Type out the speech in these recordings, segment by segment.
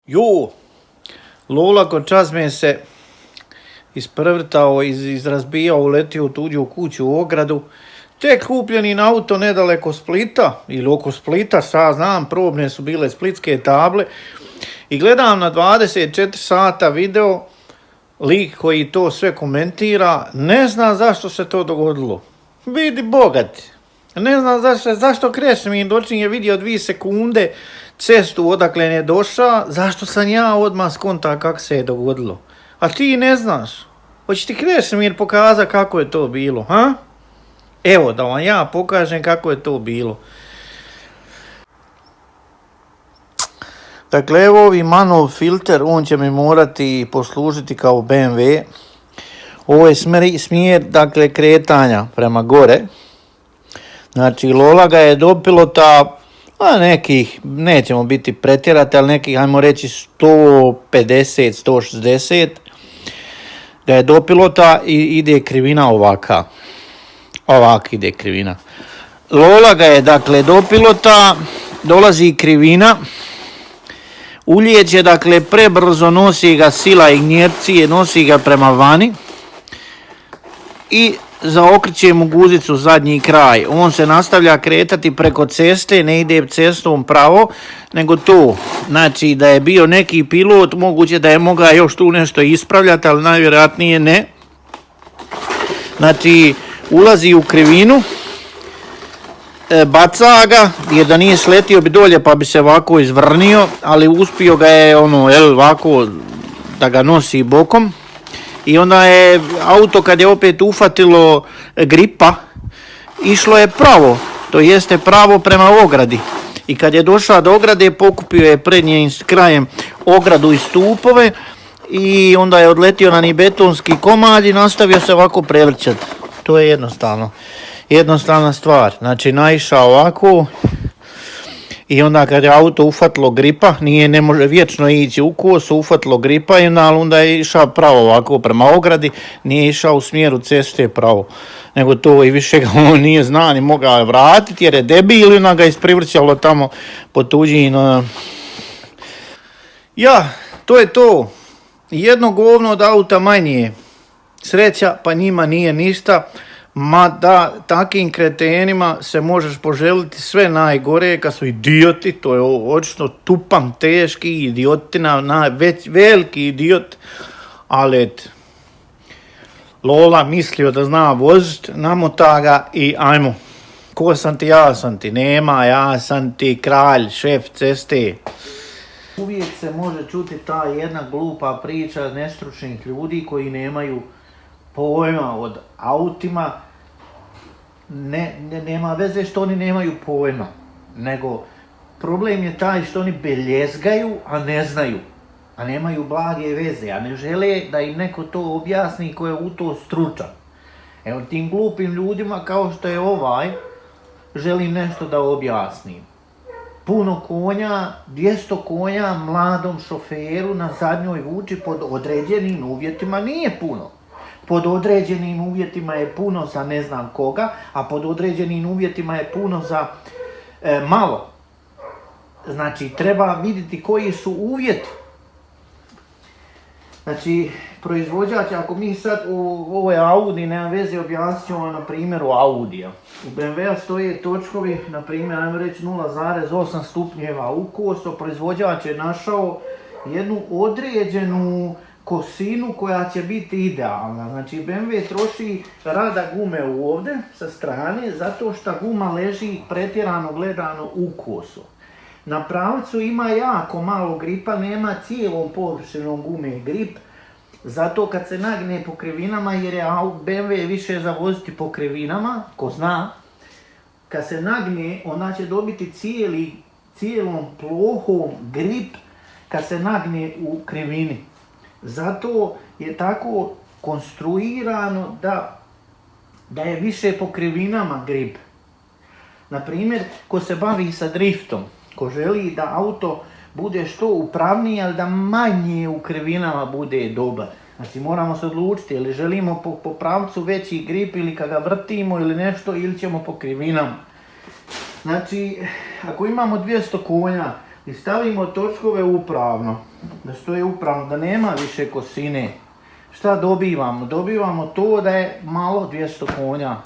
Jo, Lola kod čazme se isprvrtao, izrazbijao, uletio u tuđu kuću u ogradu. Tek kupljeni na auto nedaleko Splita, ili oko Splita, sad znam, probne su bile splitske table. I gledam na 24 sata video, lik koji to sve komentira, ne zna zašto se to dogodilo. Vidi bogat. Ne znam zašto Krešimir dočin je vidio 2 sekunde cestu odakle je došao, zašto sam ja odmah skonta kako se je dogodilo. A ti ne znaš. Hoće ti Krešimir pokazati kako je to bilo, ha? Evo da vam ja pokažem kako je to bilo. Dakle, evo ovi Manov filter, on će mi morati poslužiti kao BMW. Ovo je smjer, dakle, kretanja prema gore. Znači, Lola ga je dopilota, nekih, nećemo biti pretjerati, ali nekih, ajmo reći, 150, 160. Ga je dopilota i ide krivina ovaka. Ovak ide krivina. Lola ga je, dakle, dopilota, dolazi krivina. Uljeće, dakle, prebrzo nosi ga sila injercije, nosi ga prema vani i zaokreće mu guzicu zadnji kraj. On se nastavlja kretati preko ceste, ne ide cestom pravo, nego to. Znači, da je bio neki pilot, moguće da je mogao još tu nešto ispravljati, ali najvjerojatnije ne. Znači, ulazi u krivinu, baca ga, jer da nije sletio bi dolje pa bi se ovako izvrnio, ali uspio ga je ovako da ga nosi bokom. I onda je auto kad je opet ufatilo gripa, išlo je pravo, to jeste pravo prema ogradi. I kad je došao do ograde, pokupio je prednjim krajem ogradu i stupove i onda je odletio na ni betonski komad i nastavio se ovako prevrćati. To je jednostavna stvar. Znači, naišao ovako i onda kad je auto ufatilo gripa, ne može vječno ići u kosu, ufatilo gripa i onda je išao pravo ovako prema ogradi, nije išao u smjeru ceste pravo. Nego to i više ga on nije zna ni mogao vratiti jer je debil i onda ga isprivrćalo tamo po tuđin. Ja, to je to. Jedno govno od auta manje. Sreća pa njima nije ništa. Ma da, takim kretenima se možeš poželiti sve najgore kad su idioti, to je očito tupan, teški idiotina, veliki idiot, ali Lola mislio da zna vozit, namota ga i ajmo, ko sam ti, ja sam ti, nema, ja sam ti kralj, šef ceste. Uvijek se može čuti ta jedna glupa priča nestručnih ljudi koji nemaju pojma od autima. Nema veze što oni nemaju pojma, nego problem je taj što oni beljezgaju, a ne znaju, a nemaju blage veze, a ne žele da im neko to objasni ko je u to stručan. Evo tim glupim ljudima kao što je želim nešto da objasnim. Puno konja, 200 konja mladom šoferu na zadnjoj vuči pod određenim uvjetima nije puno. Pod određenim uvjetima je puno za ne znam koga, a pod određenim uvjetima je puno za malo. Znači, treba vidjeti koji su uvjeti. Znači, proizvođač, ako mi sad ovo je Audi, nema veze, objasnit ću vam na primjeru Audija. U BMW-a stoje točkovi, na primjer, ajmo reći 0,8 stupnjeva ukoso, proizvođač je našao jednu određenu kosinu koja će biti idealna. Znači, BMW troši rada gume ovdje sa strane zato što guma leži pretjerano gledano u kosu. Na pravcu ima jako malo gripa, nema cijelom površinom gume grip, zato kad se nagne po krivinama, jer je BMW više za voziti po krivinama, ko zna, kad se nagne, ona će dobiti cijelom plohom grip kad se nagne u krivini. Zato je tako konstruirano da je više po krivinama grip. Naprimjer, ko se bavi sa driftom, ko želi da auto bude što upravniji, ali da manje u krivinama bude dobar. Znači, moramo se odlučiti, ili želimo po pravcu veći grip, ili kad ga vrtimo ili nešto, ili ćemo po krivinama. Znači, ako imamo 200 konja, i stavimo točkove upravno, da stoje upravno, da nema više kosine. Šta dobivamo? Dobivamo to da je malo 200 konja.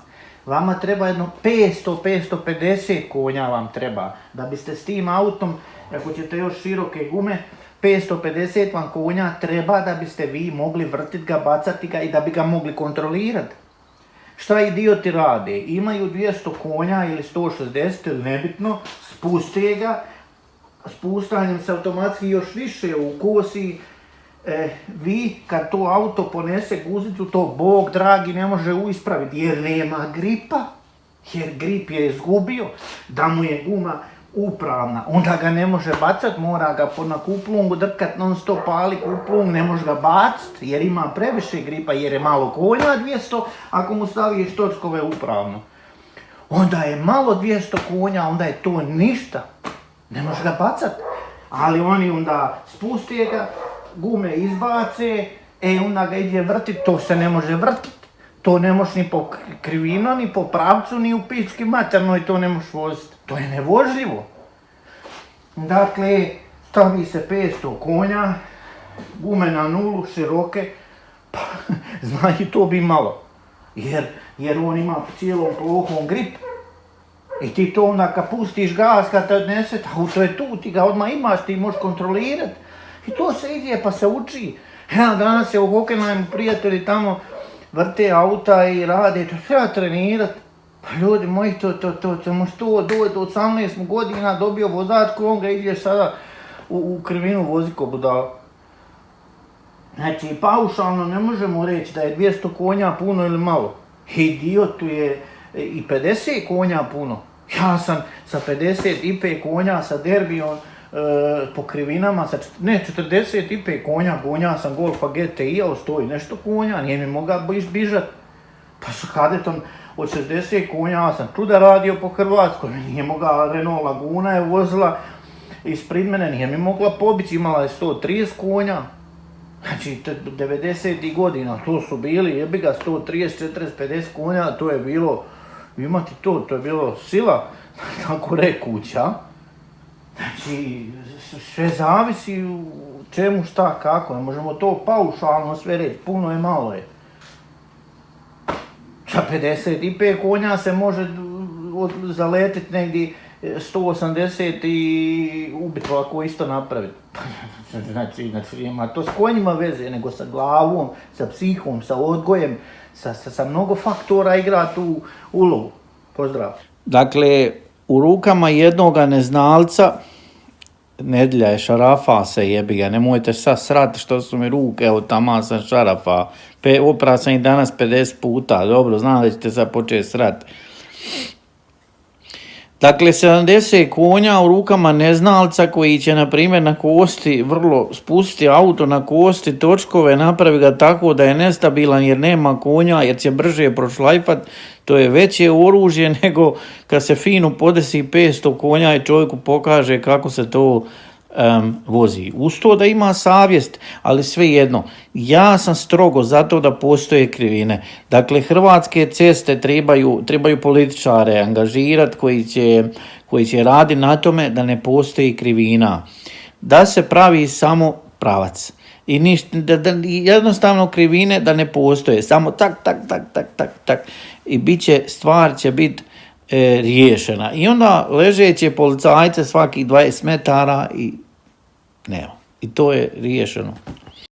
Vama treba jedno 500-550 konja vam treba. Da biste s tim autom, ako ćete još široke gume, 550 vam konja treba da biste vi mogli vrtiti ga, bacati ga i da bi ga mogli kontrolirati. Šta idioti rade? Imaju 200 konja ili 160 ili nebitno, spuste ga, spuštanjem se automatski još više ukosi. Vi kad to auto ponese guzicu, to Bog dragi ne može ispraviti jer nema gripa, jer grip je izgubio, da mu je guma upravna, onda ga ne može bacat, mora ga na kuplungu drkat non stop, pali kuplung, ne može ga bacit jer ima previše gripa, jer je malo konja 200, ako mu staviš točkove upravno. Onda je malo 200 konja, onda je to ništa, ne može ga bacat, ali oni onda spuste ga, gume izbace, onda ga ide vrtit, to se ne može vrtit. To ne možeš ni po krivino, ni po pravcu, ni u pički maternoj, to ne možeš voziti. To je nevožljivo. Dakle, stavi se 500 konja, gume na nulu, široke, pa zna i to bi malo. Jer on ima cijelom plohom grip. I ti to onda kad pustiš gas, kad te odnese, auto je tu, ti ga odmah imaš, ti možeš kontrolirati. I to se ide pa se uči. Ja, danas je u Hockenheimu prijatelji tamo vrte auta i rade, to treba trenirati. Pa ljudi moji, to možeš to do 18 godina dobio vozačku, on ga ideš sada u krivinu vozi ko budala. Znači, paušalno ne možemo reći da je 200 konja puno ili malo. Idiotu je i 50 konja puno. Ja sam sa 55 konja, sa derbijom, po krivinama, 45 konja, gonja sam Golfa GTI-a, stoji nešto konja, nije mi mogao bižat. Pa sa kadetom od 60 konja, ja sam tu da radio po Hrvatskoj, nije mogla, Renault Laguna je vozila ispred mene, nije mi mogla pobići, imala je 130 konja. Znači, 90. godina, to su bili, jebi ga, 130, 40, 50 konja, to je bilo, imati to je bilo sila, tako rekuća. Znači, sve zavisi u čemu, šta, kako, ne možemo to paušalno sve reći, puno je, malo je. Sa 55 konja se može zaletiti negdje 180 i ubiti ovako isto napraviti. Znači, ima to s konjima veze, nego sa glavom, sa psihom, sa odgojem, sa mnogo faktora igra tu ulogu. Pozdrav. Dakle, u rukama jednoga neznalca, Nedjelja je, šarafa se, jebi ga, nemojte sad srati što su mi ruke, evo tamo sam šarafa, opra sam i danas 50 puta, dobro, znam da ćete sad početi srati. Dakle, 70 konja u rukama neznalca koji će, na primjer, na kosti spustiti auto na kosti, točkove, napravi ga tako da je nestabilan jer nema konja, jer će brže prošlajfat, to je veće oružje nego kad se fino podesi 500 konja i čovjeku pokaže kako se to vozi. Uz to da ima savjest, ali svejedno, ja sam strogo zato da postoje krivine. Dakle, hrvatske ceste trebaju političare angažirati koji će raditi na tome da ne postoji krivina. Da se pravi samo pravac. I jednostavno krivine da ne postoje. Samo tak. I stvar će biti riješena. I onda ležeće policajce svakih 20 metara i to je riješeno.